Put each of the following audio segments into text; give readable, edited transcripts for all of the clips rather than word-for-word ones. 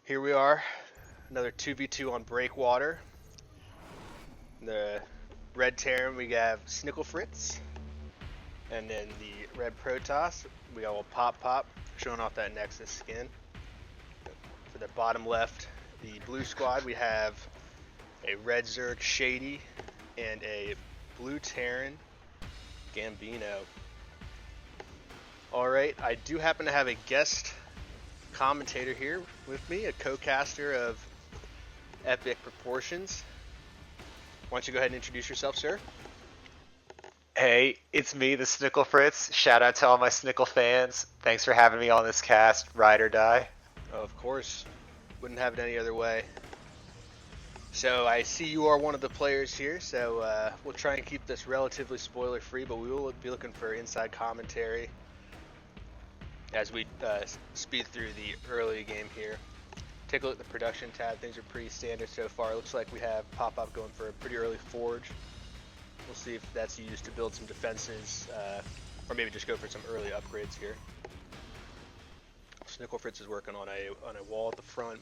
Here we are, another 2v2 on Breakwater. The red Terran, we have Snickle Fritz. And then the red Protoss, we got old POPPOP, showing off that Nexus skin. For the bottom left, the blue squad, we have a red Zerg Shady and a blue Terran Gambino. Alright, I do happen to have a guest commentator here with me, a co-caster of epic proportions. Why don't you go ahead and introduce yourself, sir? Hey, it's me, the Snickle Fritz. Shout out to all my Snickle fans. Thanks for having me on this cast, ride or die. Oh, of course. Wouldn't have it any other way. So I see you are one of the players here, so we'll try and keep this relatively spoiler free, but we will be looking for inside commentary as we speed through the early game here. Take a look at the production tab. Things are pretty standard so far. It looks like we have POPPOP going for a pretty early forge. We'll see if that's used to build some defenses, or maybe just go for some early upgrades here. Snickle Fritz is working on a wall at the front.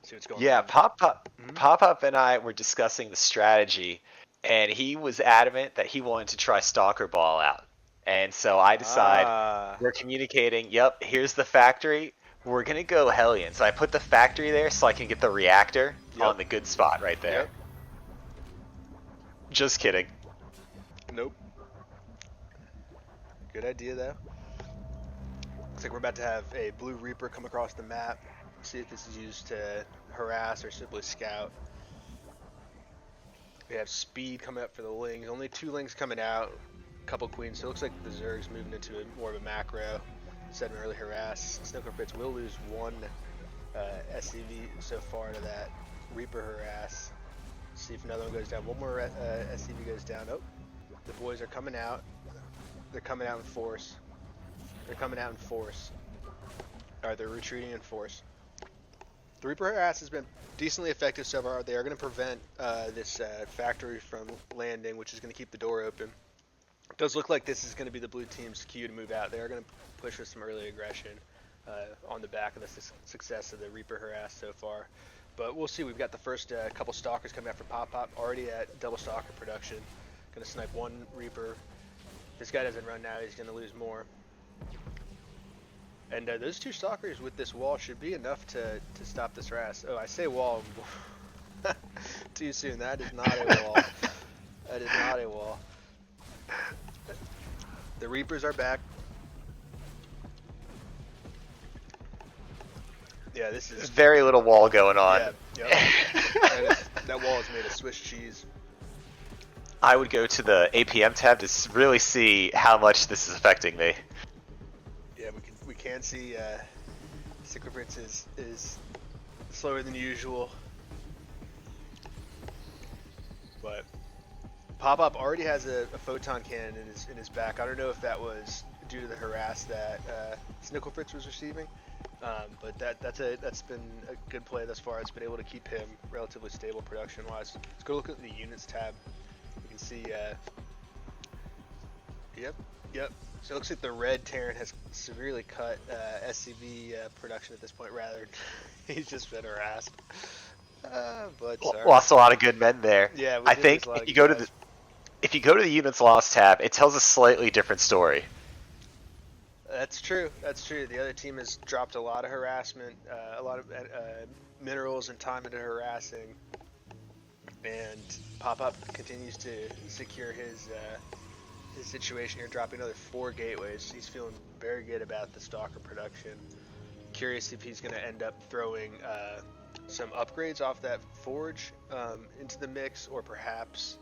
See what's going on. POPPOP and I were discussing the strategy, and he was adamant that he wanted to try Stalker Ball out. And so I decide we're communicating, yep, here's the factory. We're going to go Hellion. So I put the factory there so I can get the reactor on the good spot right there. Yep. Just kidding. Nope. Good idea, though. Looks like we're about to have a blue Reaper come across the map. See if this is used to harass or simply scout. We have speed coming up for the Lings. Only 2 Lings coming out. A couple Queens. So it looks like the Zerg's moving into more of a macro. Instead of an early harass. Snickle Fritz will lose 1 SCV so far to that Reaper harass. See if another one goes down. One more SCV goes down. Oh, the boys are coming out. They're coming out in force. They're coming out in force. Alright, they're retreating in force. The Reaper harass has been decently effective so far. They are going to prevent this factory from landing, which is going to keep the door open. It does look like this is going to be the blue team's cue to move out. They are going to push with some early aggression on the back of the success of the Reaper harass so far. But we'll see. We've got the first couple stalkers coming out for POPPOP, already at double stalker production. Going to snipe 1 Reaper. If this guy doesn't run now, he's going to lose more. And those 2 stalkers with this wall should be enough to stop this harass. Oh, I say wall too soon. That is not a wall. That is not a wall. The Reapers are back. Yeah, this is very little wall going on. Yeah, yep. That wall is made of Swiss cheese. I would go to the APM tab to really see how much this is affecting me. Yeah, we can see Snickle Fritz is slower than usual, but POPPOP already has a photon cannon in his back. I don't know if that was due to the harass that Snickle Fritz was receiving. But that's been a good play thus far. It's been able to keep him relatively stable production-wise. Let's go look at the units tab. You can see, yep. So it looks like the red Terran has severely cut SCV production at this point. Rather, he's just been harassed. But lost a lot of good men there. Yeah, I think if you go to the units lost tab, it tells a slightly different story. That's true. That's true. The other team has dropped a lot of harassment, a lot of minerals and time into harassing, and POPPOP continues to secure his situation here, dropping another 4 gateways. He's feeling very good about the stalker production. Curious if he's going to end up throwing some upgrades off that forge into the mix, or perhaps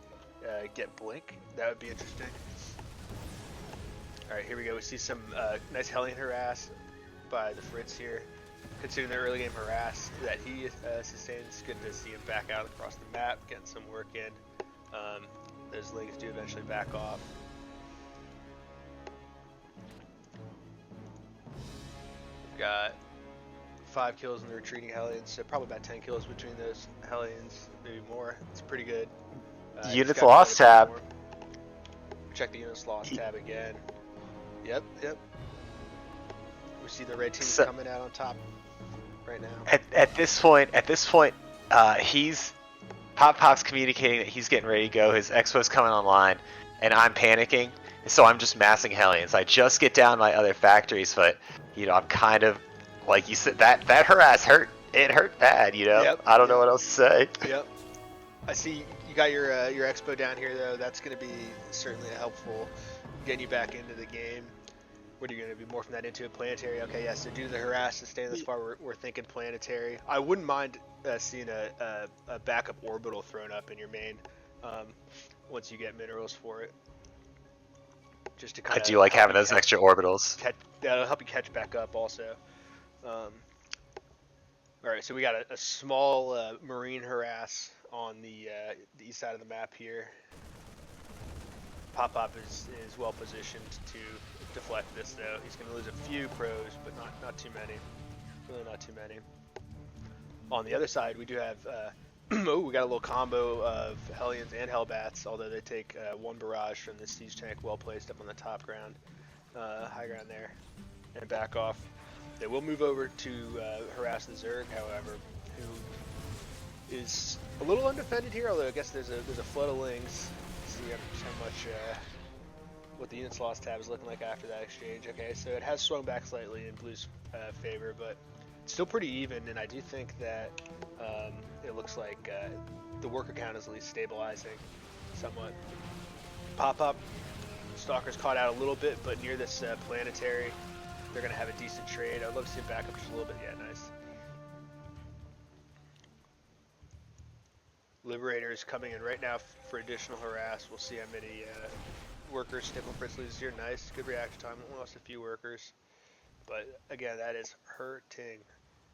get blink. That would be interesting. Alright, here we go. We see some nice Hellion harass by the Fritz here. Considering the early game harass that he sustained, it's good to see him back out across the map, getting some work in. Those Lings do eventually back off. We've got 5 kills in the retreating Hellions, so probably about 10 kills between those Hellions, maybe more. It's pretty good. Units lost tab. Check the units lost tab again. Yep. We see the red team So- coming out on top right now. At this point, he's Pop-Pop's communicating that he's getting ready to go. His expo's coming online, and I'm panicking. So I'm just massing Hellions. I just get down my other factories, but I'm kind of like you said. That harass hurt. It hurt bad. Yep, I don't know what else to say. Yep. I see you got your expo down here though. That's going to be certainly helpful getting you back into the game. What are you going to be morphing that into a planetary? Okay, yeah. So due to the harass to staying this far, we're thinking planetary. I wouldn't mind seeing a backup orbital thrown up in your main once you get minerals for it. Just to kind of. I do like having those extra orbitals. That'll help you catch back up also. All right, so we got a small marine harass on the east side of the map here. POPPOP is well positioned to deflect this though. He's going to lose a few pros, but not too many. Really not too many. On the other side, we do have we got a little combo of Hellions and Hellbats, although they take one barrage from the siege tank well placed up on the top ground, high ground there, and back off. They will move over to harass the Zerg, however, who is a little undefended here, although I guess there's a flood of lings. See how much what the units lost tab is looking like after that exchange. Okay, so it has swung back slightly in Blue's favor, but it's still pretty even, and I do think that it looks like the worker count is at least stabilizing somewhat. POPPOP, Stalkers caught out a little bit, but near this planetary, they're going to have a decent trade. I'd love to see him back up just a little bit. Yeah, nice. Liberator is coming in right now for additional harass. We'll see how many workers Sticklefritz loses here. Nice, good reaction time. We lost a few workers, but again, that is hurting.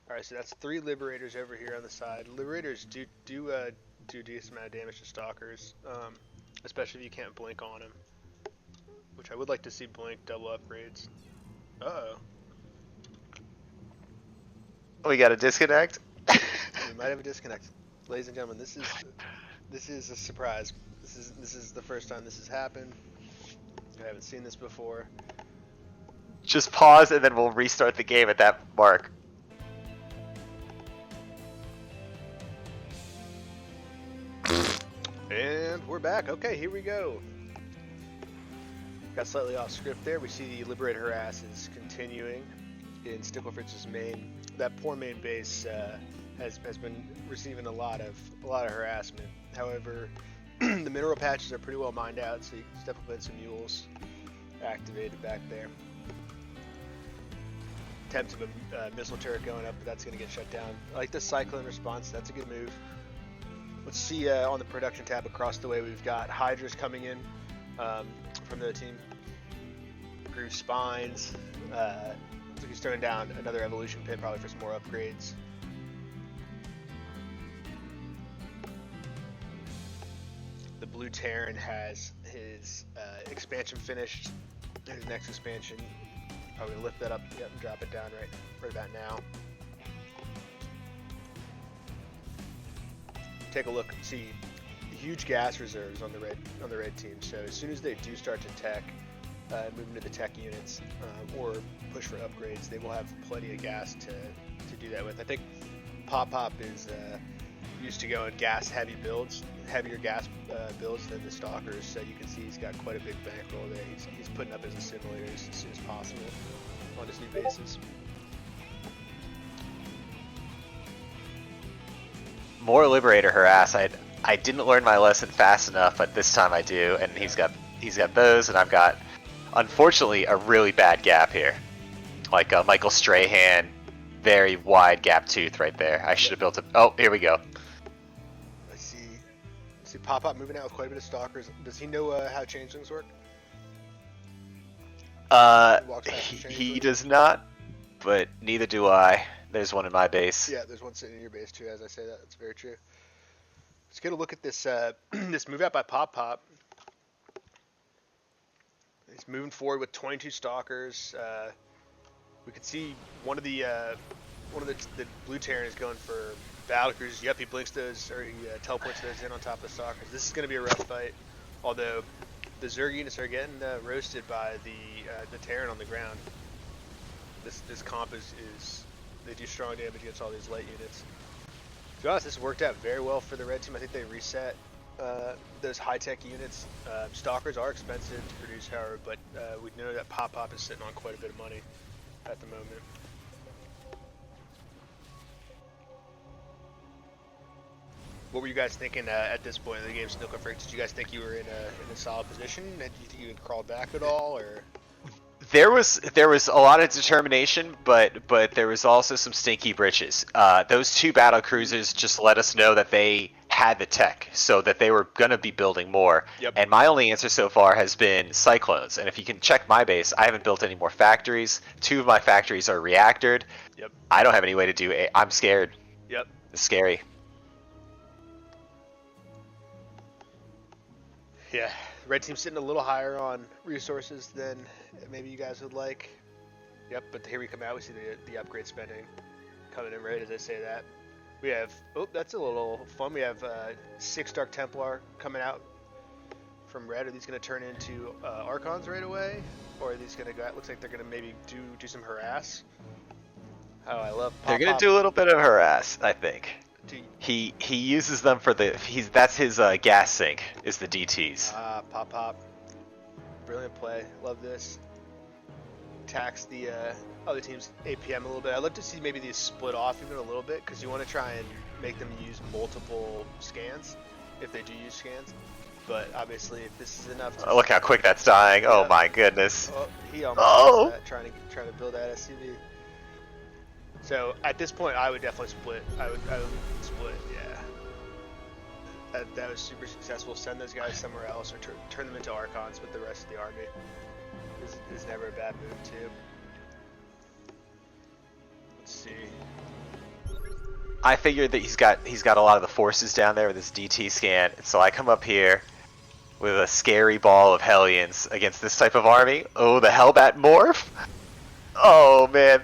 All right, so that's 3 Liberators over here on the side. Liberators do a decent amount of damage to Stalkers, especially if you can't blink on them, which I would like to see blink double upgrades. Uh-oh. We got a disconnect. We might have a disconnect. Ladies and gentlemen, this is a surprise. This is the first time this has happened. I haven't seen this before. Just pause and then we'll restart the game at that mark. And we're back. Okay, here we go. Got slightly off script there. We see the Liberator harass is continuing in Sticklefritz's main. That poor main base has been receiving a lot of harassment. However, the mineral patches are pretty well mined out, so you can step up in some mules activated back there. Attempt of a missile turret going up, but that's going to get shut down. I like the Cyclone response. That's a good move. Let's see on the production tab across the way, we've got Hydras coming in from the team. Groove Spines. Looks like he's throwing down another Evolution Pit, probably for some more upgrades. The Blue Terran has his expansion finished. His next expansion, probably lift that up, yep, and drop it down right about now. Take a look, see huge gas reserves on the red team. So as soon as they do start to tech, move into the tech units or push for upgrades, they will have plenty of gas to do that with. I think POPPOP is used to go in heavier gas builds than the Stalkers, so you can see he's got quite a big bankroll there. He's putting up his assimilators as soon as possible on his new bases. More Liberator harass. I didn't learn my lesson fast enough, but this time I do, and he's got those, and I've got, unfortunately, a really bad gap here. Like Michael Strahan, very wide gap tooth right there. I should have built it. Oh, here we go. I see POPPOP moving out with quite a bit of Stalkers. Does he know how changelings work? He does not, but neither do I. There's one in my base. Yeah, there's one sitting in your base too. As I say that, that's very true. Let's get a look at this this move out by POPPOP. He's moving forward with 22 Stalkers. We can see one of the Blue Terran is going for battle cruisers. Yep, he blinks those, or he teleports those in on top of the Stalkers. This is going to be a rough fight, although the Zerg units are getting roasted by the Terran on the ground. This comp is they do strong damage against all these light units. To be honest, this worked out very well for the red team. I think they reset those high-tech units. Stalkers are expensive to produce, however, but we know that POPPOP is sitting on quite a bit of money at the moment. What were you guys thinking at this point in the game, Snooker Freak? Did you guys think you were in a solid position? Did you think you had crawled back at all, or? There was a lot of determination, but there was also some stinky britches. Those two battle cruisers just let us know that they had the tech, so that they were gonna be building more. Yep. And my only answer so far has been cyclones. And if you can check my base, I haven't built any more factories. 2 of my factories are reactored. Yep. I don't have any way to do it. I'm scared. Yep. It's scary. Yeah, red team's sitting a little higher on resources than maybe you guys would like. Yep, but here we come out. We see the upgrade spending coming in right as I say that. We have, oh, that's a little fun. We have 6 Dark Templar coming out from red. Are these going to turn into Archons right away? Or are these going to go out? Looks like they're going to maybe do some harass. Oh, I love POPPOP. They're going to do a little bit of harass, I think. He uses them for that's his gas sink is the DTs. POPPOP. Brilliant play. Love this. Tax the other team's APM a little bit. I'd love to see maybe these split off even a little bit because you want to try and make them use multiple scans if they do use scans. But obviously, if this is enough to... Oh, look how quick that's dying. Oh my goodness. Oh, he almost that, trying to build that SCV. So at this point, I would definitely split. I would split, yeah. That was super successful. Send those guys somewhere else or turn them into Archons with the rest of the army. Is never a bad move too. Let's see. I figured that he's got a lot of the forces down there with his DT scan, and so I come up here with a scary ball of Hellions against this type of army. Oh, the Hellbat morph! Oh man.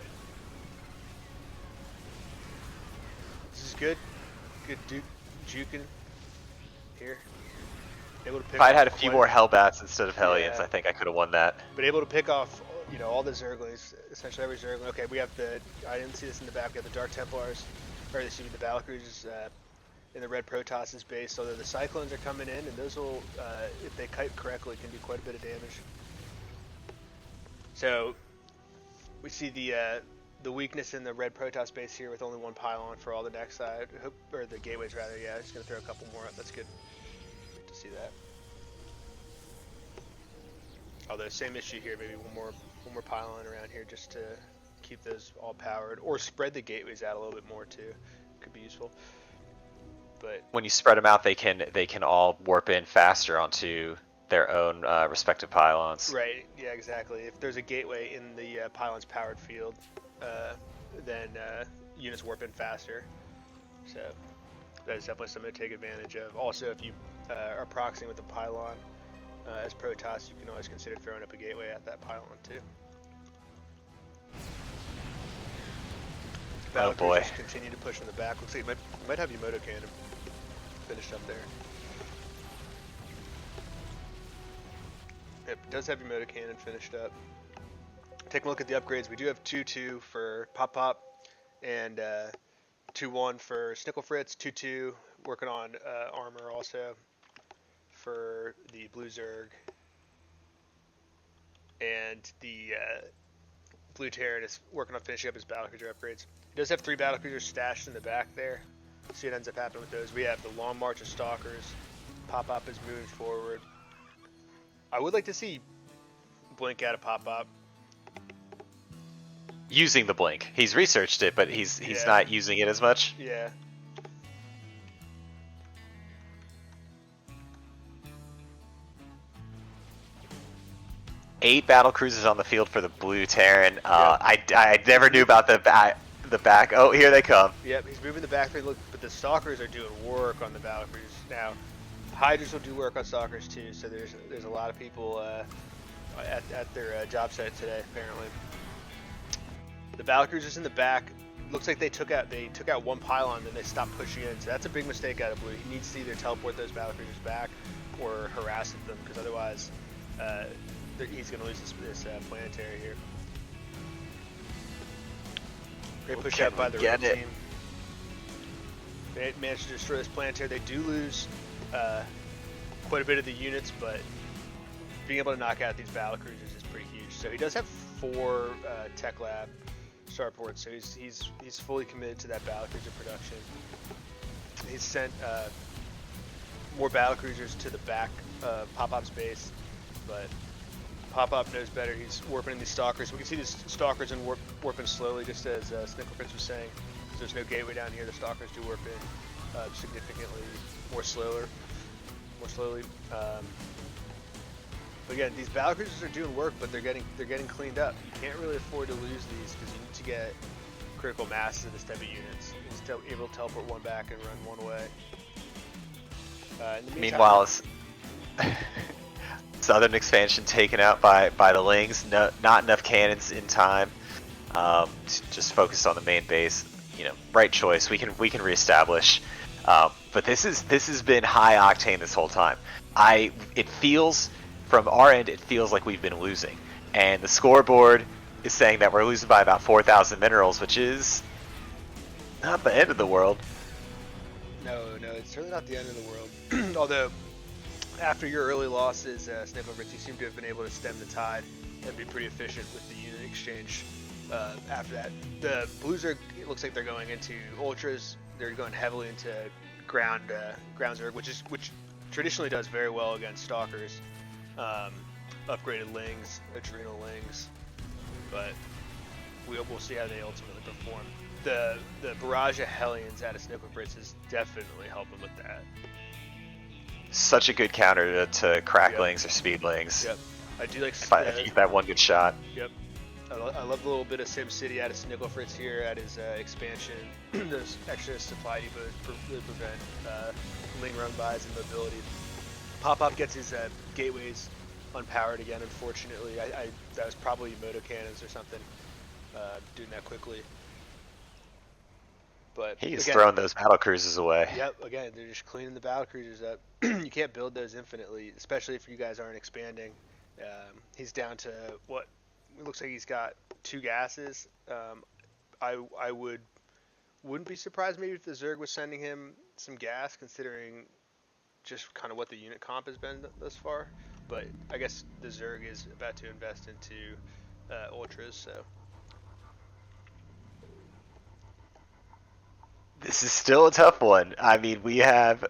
Good juking here. Able to pick if I'd had a few more Hellbats instead of Hellions, I think I could have won that. But able to pick off, all the Zerglings, essentially every Zergling. Okay, we have I didn't see this in the back, we have the Dark Templars, or excuse me, the Battlecruisers in the Red Protoss base, so the Cyclones are coming in, and those will, if they kite correctly, can do quite a bit of damage. So, we see the weakness in the Red Protoss base here with only 1 pylon for all the next side, or the gateways rather. Yeah, just gonna throw a couple more up. That's good to see that. Although same issue here, maybe one more pylon around here just to keep those all powered, or spread the gateways out a little bit more too. Could be useful. But when you spread them out, they can all warp in faster onto their own respective pylons. Right. Yeah. Exactly. If there's a gateway in the pylon's powered field, then units warp in faster. So that is definitely something to take advantage of. Also, if you are proxying with a pylon as Protoss, you can always consider throwing up a gateway at that pylon too. Oh boy! Continue to push in the back. Looks like you might have your moto cannon finished up there. Yep, it does have your moto cannon finished up. Take a look at the upgrades. We do have 2-2 for POPPOP and 2-1 for Snicklefritz. 2-2 working on armor also for the Blue Zerg. And the Blue Terran is working on finishing up his battlecruiser upgrades. He does have 3 battlecruisers stashed in the back there. See what ends up happening with those. We have the Long March of Stalkers. POPPOP is moving forward. I would like to see Blink out of POPPOP. Using the blink. He's researched it, but he's not using it as much. Yeah. Eight battle cruisers on the field for the Blue Terran. I never knew about the back. Oh, here they come. Yep, he's moving the back. Look, but the Stalkers are doing work on the battle cruisers now. Hydras will do work on Stalkers too. So there's a lot of people at their job site today apparently. The battlecruisers in the back, looks like they took out 1 pylon, then they stopped pushing in. So that's a big mistake out of Blue. He needs to either teleport those battlecruisers back or harass them, because otherwise he's going to lose this planetary here. Great push Can out by we the get red it? team. They managed to destroy this planetary. They do lose quite a bit of the units, but being able to knock out these battle cruisers is pretty huge. So he does have 4 tech lab starports, so he's fully committed to that battle cruiser production. He's sent more battle cruisers to the back POPPOP's base, but POPPOP knows better. He's warping in these stalkers. We can see these stalkers in warping slowly, just as Snickleprince was saying. There's no gateway down here. The stalkers do warp in significantly more slowly. But again, these battle cruisers are doing work, but they're getting cleaned up. You can't really afford to lose these because you need to get critical mass of this type of units. He's able to teleport one back and run one way. Meanwhile, Southern expansion taken out by the Lings. No, not enough cannons in time. Just focused on the main base. You know, right choice. We can reestablish. But this has been high octane this whole time. It feels from our end, it feels like we've been losing, and the scoreboard is saying that we're losing by about 4,000 minerals, which is not the end of the world. No, it's certainly not the end of the world. Although, after your early losses, Snickleprince, you seem to have been able to stem the tide and be pretty efficient with the unit exchange. After that, the Blues it looks like they're going into ultras. They're going heavily into ground Zerg, which traditionally does very well against stalkers, upgraded Lings, adrenal Lings, but we'll see how they ultimately perform. The barrage of Hellions out of Snickleprince is definitely helping with that. Such a good counter to cracklings or speedlings. Yep, I do like. If you get that one good shot. Yep. I love the little bit of SimCity out of Snickleprince here at his expansion. Those extra supply depots really prevent Ling run-bys and mobility. POPPOP gets his gateways unpowered again, unfortunately. That was probably moto cannons or something doing that quickly. But he's throwing those battle cruisers away. Yep, again, they're just cleaning the battle cruisers up. You can't build those infinitely, especially if you guys aren't expanding. He's down to what? It looks like he's got 2 gases. I wouldn't be surprised maybe if the Zerg was sending him some gas, considering just kind of what the unit comp has been thus far. But I guess the Zerg is about to invest into ultras, so. This is still a tough one. I mean, we have.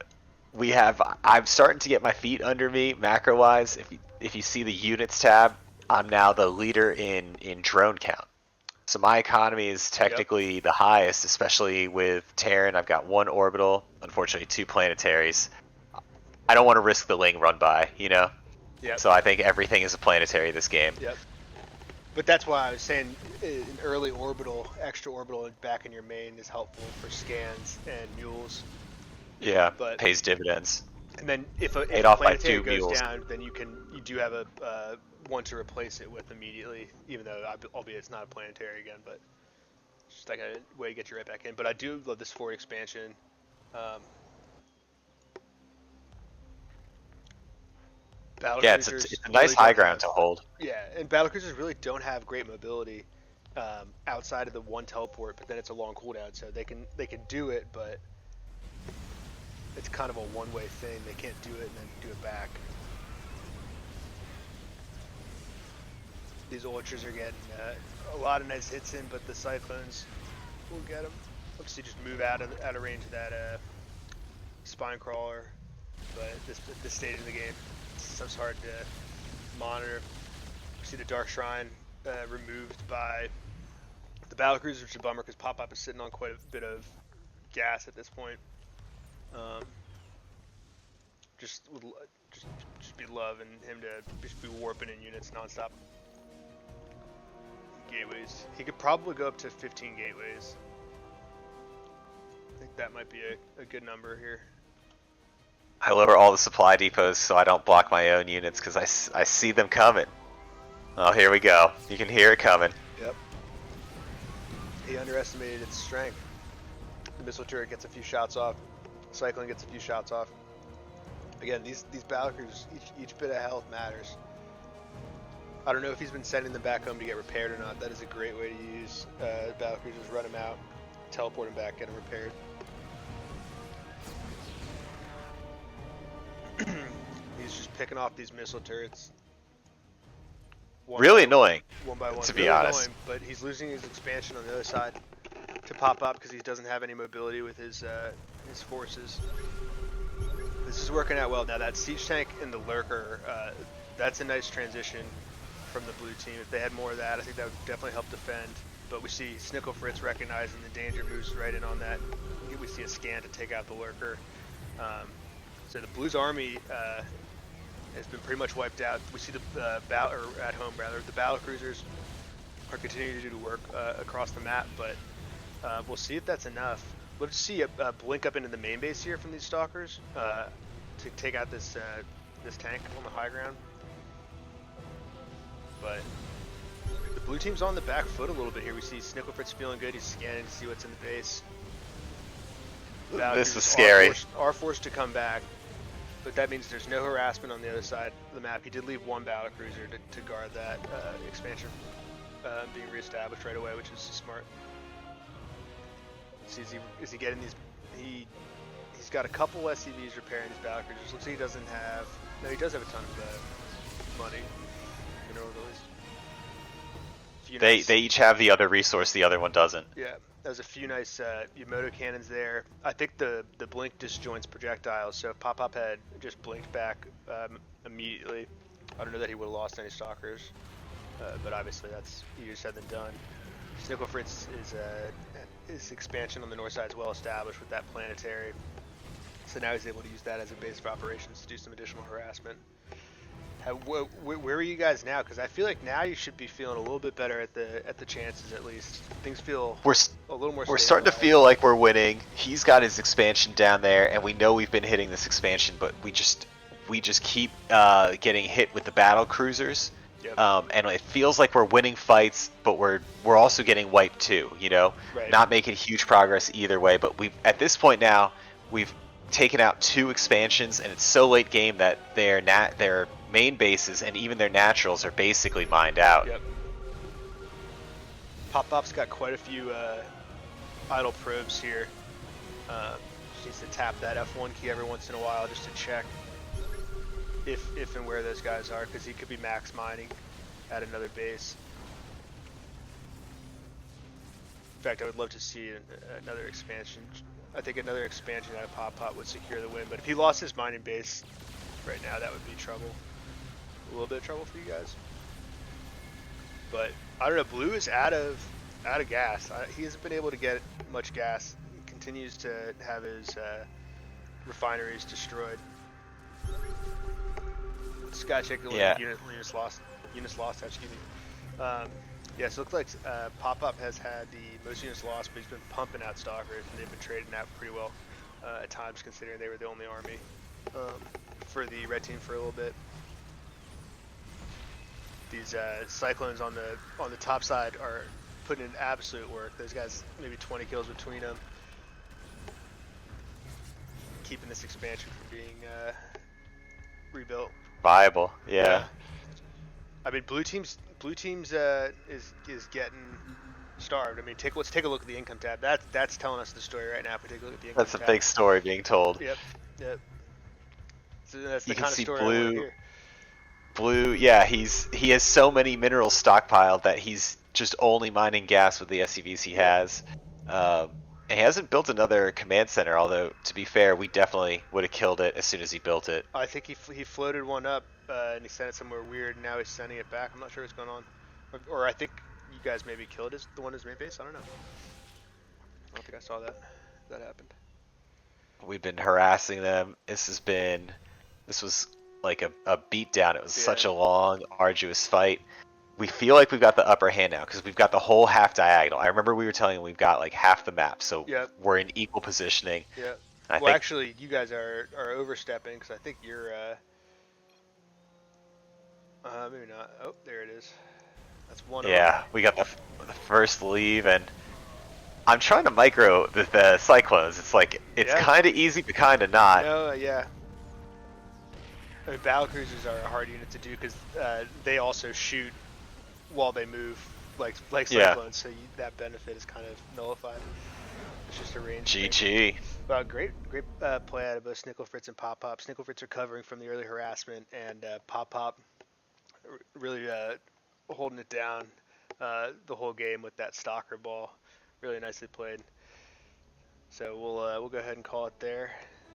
I'm starting to get my feet under me macro-wise. If you see the units tab, I'm now the leader in drone count. So my economy is technically the highest, especially with Terran. I've got 1 orbital, unfortunately 2 planetaries. I don't want to risk the Ling run by, you know? Yep. So I think everything is a planetary this game. Yep. But that's why I was saying an early orbital, extra orbital back in your main is helpful for scans and mules. Yeah, but pays dividends. And then if a planetary goes mules down, then you do have a one to replace it with immediately, even though albeit it's not a planetary again, but it's just like a way to get you right back in. But I do love this forward expansion. Yeah, it's a nice high ground to hold. Yeah, and battlecruisers really don't have great mobility outside of the 1 teleport, but then it's a long cooldown, so they can do it, but it's kind of a one-way thing. They can't do it and then do it back. These ultras are getting a lot of nice hits in, but the cyclones will get them. Let's see, just move out of range of that spine crawler. But at this stage of the game, it's hard to monitor. We see the Dark Shrine removed by the battlecruisers, which is a bummer because POPPOP is sitting on quite a bit of gas at this point. Just be loving him to just be warping in units nonstop. Gateways. He could probably go up to 15 gateways. I think that might be a good number here. I lower all the supply depots so I don't block my own units because I see them coming. Oh, here we go. You can hear it coming. Yep. He underestimated its strength. The missile turret gets a few shots off. Cycling gets a few shots off. Again, these battlecruisers, each bit of health matters. I don't know if he's been sending them back home to get repaired or not. That is a great way to use battlecruisers. Run them out, teleport them back, get them repaired. He's just picking off these missile turrets. Really annoying. One by one. To really be honest. Annoying, but he's losing his expansion on the other side to pop up because he doesn't have any mobility with his forces. This is working out well. Now that siege tank and the lurker, that's a nice transition from the blue team. If they had more of that, I think that would definitely help defend. But we see Snickle Fritz recognizing the danger, moves right in on that. We see a scan to take out the lurker. So the Blues army has been pretty much wiped out. We see the at home rather, the battle cruisers are continuing to do work across the map, but we'll see if that's enough. Let's see a blink up into the main base here from these stalkers to take out this this tank on the high ground. But the blue team's on the back foot a little bit here. We see Snickle Fritz feeling good. He's scanning to see what's in the base. This is scary. Are forced to come back, but that means there's no harassment on the other side of the map. He did leave one battle cruiser to guard that expansion being reestablished right away, which is smart. See, is he getting these? He's got a couple SCVs repairing these battle cruisers. Looks like he doesn't have. No, he does have a ton of money. Mineral release. They each have the other resource. The other one doesn't. Yeah. There's a few nice Yamoto cannons there. I think the blink disjoints projectiles, so if POPPOP had just blinked back immediately, I don't know that he would have lost any stalkers, but obviously that's easier said than done. Snickle Fritz his expansion on the north side is well established with that planetary, so now he's able to use that as a base of operations to do some additional harassment. Where are you guys now? Because I feel like now you should be feeling a little bit better at the chances, at least. Things feel a little more. We're starting to feel like we're winning. He's got his expansion down there, and we know we've been hitting this expansion, but we just keep getting hit with the battle cruisers. Yep. And it feels like we're winning fights, but we're also getting wiped too. You know, right. Not making huge progress either way. But at this point now we've taken out 2 expansions, and it's so late game that their main bases and even their naturals are basically mined out. Yep. POPPOP's got quite a few idle probes here. Just needs to tap that F1 key every once in a while just to check if and where those guys are, because he could be max mining at another base. In fact, I would love to see another expansion. I think another expansion out of POPPOP would secure the win, but if he lost his mining base right now, that would be trouble. A little bit of trouble for you guys. But I don't know, Blue is out of gas. He hasn't been able to get much gas. He continues to have his refineries destroyed. Just gotta check the units lost, excuse me. Yeah, so it looks like POPPOP has had the most units lost, but he's been pumping out stalkers, and they've been trading out pretty well at times, considering they were the only army for the red team for a little bit. These Cyclones on the top side are putting in absolute work. Those guys, maybe 20 kills between them, keeping this expansion from being rebuilt. Viable, yeah. I mean, blue teams is getting starved. I mean, let's take a look at the income tab. That's telling us the story right now. If we take a look at the income tab. That's a big story being told. Yep. So that's the you kind can see of story I want to hear. Blue, yeah, he has so many minerals stockpiled that he's just only mining gas with the SCVs he has. And he hasn't built another command center, although, to be fair, we definitely would have killed it as soon as he built it. I think he floated one up and he sent it somewhere weird, and now he's sending it back. I'm not sure what's going on. Or I think you guys maybe killed the one in his main base. I don't know. I don't think I saw that happened. We've been harassing them. This was like a beatdown. It was such a long, arduous fight. We feel like we've got the upper hand now because we've got the whole half diagonal. I remember we were telling him we've got like half the map, so we're in equal positioning. Yeah. Well, actually, you guys are overstepping because I think you're maybe not. Oh, there it is. That's one. Yeah, we got the first leave, and I'm trying to micro the Cyclones. It's like it's kind of easy, but kind of not. No, yeah. I mean, battle cruisers are a hard unit to do because they also shoot while they move, like Yeah. cyclones. So that benefit is kind of nullified. It's just a range thing. GG. Great play out of both Snicklefritz and POPPOP. Snicklefritz are covering from the early harassment, and POPPOP really holding it down the whole game with that stalker ball. Really nicely played. So we'll go ahead and call it there.